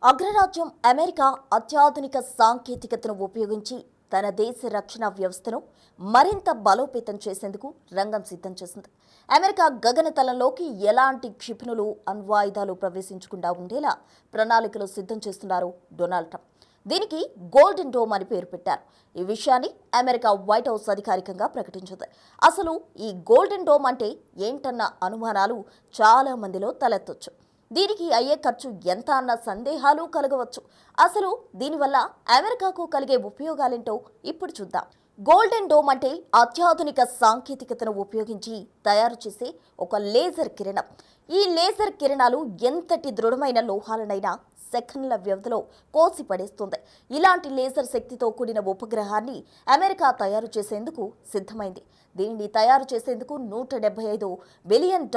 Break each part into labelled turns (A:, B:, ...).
A: అగ్రరాజ్యం అమెరికా అత్యాధునిక సాంకేతికతను ఉపయోగించి తన దేశ రక్షణ వ్యవస్థను మరింత బలోపేతం చేసేందుకు రంగం సిద్ధం చేసింది. అమెరికా గగనతలంలోకి ఎలాంటి క్షిపణులు అణ్వాయుధాలు ప్రవేశించకుండా ఉండేలా ప్రణాళికలు సిద్ధం చేస్తున్నారు డొనాల్డ్ ట్రంప్. దీనికి గోల్డెన్ డోమ్ అని పేరు పెట్టారు. ఈ విషయాన్ని అమెరికా వైట్ హౌస్ అధికారికంగా ప్రకటించింది. అసలు ఈ గోల్డెన్ డోమ్ అంటే ఏంటన్న అనుమానాలు చాలా మందిలో తలెత్తొచ్చు. దీనికి అయ్యే ఖర్చు ఎంత అన్న సందేహాలు కలగవచ్చు. అసలు దీనివల్ల అమెరికాకు కలిగే ఉపయోగాలేంటో ఇప్పుడు చూద్దాం. గోల్డెన్ డోమ్ అంటే అత్యాధునిక సాంకేతికతను ఉపయోగించి తయారు చేసే ఒక లేజర్ కిరణం. ఈ లేజర్ కిరణాలు ఎంతటి దృఢమైన లోహాలనైనా సెకండ్ల వ్యవధిలో కోసి పడేస్తుంది. ఇలాంటి లేజర్ శక్తితో కూడిన ఉపగ్రహాన్ని అమెరికా తయారు చేసేందుకు సిద్ధమైంది. దీనిని తయారు చేసేందుకు $175 బిలియన్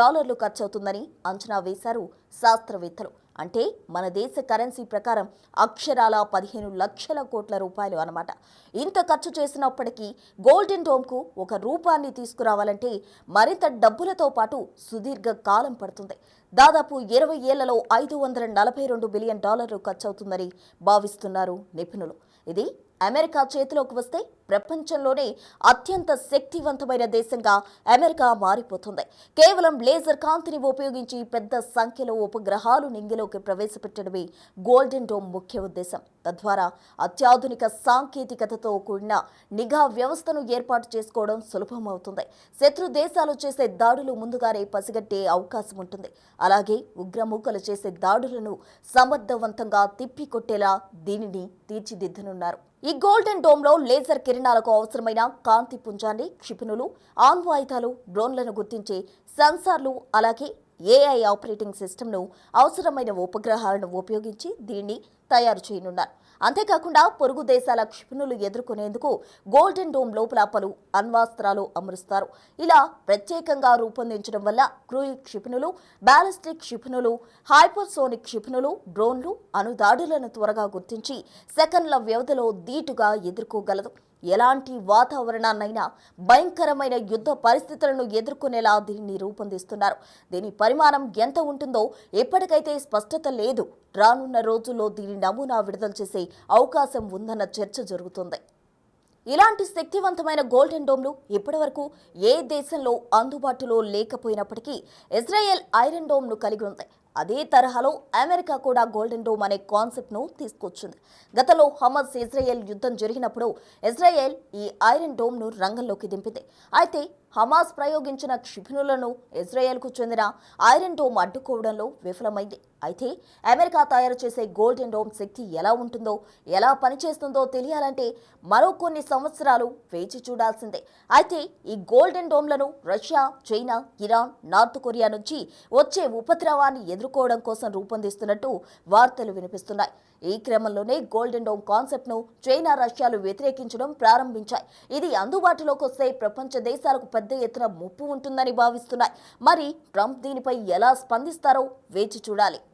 A: ఖర్చవుతుందని అంచనా వేశారు శాస్త్రవేత్తలు. అంటే మన దేశ కరెన్సీ ప్రకారం అక్షరాల 15 లక్షల కోట్ల రూపాయలు అన్నమాట. ఇంత ఖర్చు చేసినప్పటికీ గోల్డెన్ డోమ్కు ఒక రూపాన్ని తీసుకురావాలంటే మరింత డబ్బులతో పాటు సుదీర్ఘ కాలం పడుతుంది. దాదాపు 20 ఏళ్లలో $542 బిలియన్ ఖర్చవుతుందని భావిస్తున్నారు నిపుణులు. ఇది అమెరికా చేతిలోకి వస్తే ప్రపంచంలోనే అత్యంత శక్తివంతమైన దేశంగా అమెరికా మారిపోతుంది. కేవలం లేజర్ కాంతిని ఉపయోగించి పెద్ద సంఖ్యలో ఉపగ్రహాలు నింగిలోకి ప్రవేశపెట్టడమే గోల్డెన్ డోమ్ ముఖ్య ఉద్దేశం. తద్వారా అత్యాధునిక సాంకేతికతతో కూడిన నిఘా వ్యవస్థను ఏర్పాటు చేసుకోవడం సులభమవుతుంది. శత్రు దేశాలు చేసే దాడులు ముందుగానే పసిగట్టే అవకాశం ఉంటుంది. అలాగే ఉగ్రమూకలు చేసే దాడులను సమర్థవంతంగా తిప్పికొట్టేలా దీనిని తీర్చిదిద్దనున్నారు. ఈ గోల్డెన్ డోమ్లో లేజర్ కిరణాలకు అవసరమైన కాంతి పుంజాన్ని, క్షిపణులు, ఆణ్వాయుధాలు, డ్రోన్లను గుర్తించే సెన్సార్లు, అలాగే ఏఐ ఆపరేటింగ్ సిస్టమ్ను, అవసరమైన ఉపగ్రహాలను ఉపయోగించి దీన్ని తయారు చేయనున్నారు. అంతేకాకుండా పొరుగు దేశాల క్షిపణులు ఎదుర్కొనేందుకు గోల్డెన్ డోమ్ లోపల పలు అణ్వాస్త్రాలు అమరుస్తారు. ఇలా ప్రత్యేకంగా రూపొందించడం వల్ల క్రూయిజ్ క్షిపణులు, బ్యాలిస్టిక్ క్షిపణులు, హైపర్సోనిక్ క్షిపణులు, డ్రోన్లు అణుదాడులను త్వరగా గుర్తించి సెకండ్ల వ్యవధిలో ధీటుగా ఎదుర్కోగలదు. ఎలాంటి వాతావరణాన్నైనా భయంకరమైన యుద్ధ పరిస్థితులను ఎదుర్కొనేలా దీనిని రూపొందిస్తున్నారు. దీని పరిమాణం ఎంత ఉంటుందో ఇప్పటికైతే స్పష్టత లేదు. రానున్న రోజుల్లో దీని నమూనా విడుదల చేసే అవకాశం ఉందన్న చర్చ జరుగుతుంది. ఇలాంటి శక్తివంతమైన గోల్డెన్ డోమ్లు ఇప్పటివరకు ఏ దేశంలో అందుబాటులో లేకపోయినప్పటికీ ఇజ్రాయెల్ ఐరన్ డోమ్ను కలిగి ఉంది. అదే తరహాలో అమెరికా కూడా గోల్డెన్ డోమ్ అనే కాన్సెప్ట్ను తీసుకొచ్చింది. గతంలో హమాస్ ఇజ్రాయెల్ యుద్ధం జరిగినప్పుడు ఇజ్రాయెల్ ఈ ఐరన్ డోమ్ను రంగంలోకి దింపింది. అయితే హమాస్ ప్రయోగించిన క్షిపణులను ఇజ్రాయెల్కు చెందిన ఐరన్ డోమ్ అడ్డుకోవడంలో విఫలమైంది. అయితే అమెరికా తయారు చేసే గోల్డెన్ డోమ్ శక్తి ఎలా ఉంటుందో, ఎలా పనిచేస్తుందో తెలియాలంటే మరో కొన్ని సంవత్సరాలు వేచి చూడాల్సిందే. అయితే ఈ గోల్డెన్ డోమ్లను Russia, China, Iran, North Korea నుంచి వచ్చే ఉపద్రవాన్ని ఎదుర్కోవడం కోసం రూపొందిస్తున్నట్టు వార్తలు వినిపిస్తున్నాయి. ఈ క్రమంలోనే గోల్డెన్ డోమ్ కాన్సెప్ట్ను చైనా, రష్యాలు వ్యతిరేకించడం ప్రారంభించాయి. ఇది అందుబాటులోకి వస్తే ప్రపంచ దేశాలకు పెద్ద ఎత్తున ముప్పు ఉంటుందని భావిస్తున్నాయి. మరి ట్రంప్ దీనిపై ఎలా స్పందిస్తారో వేచి చూడాలి.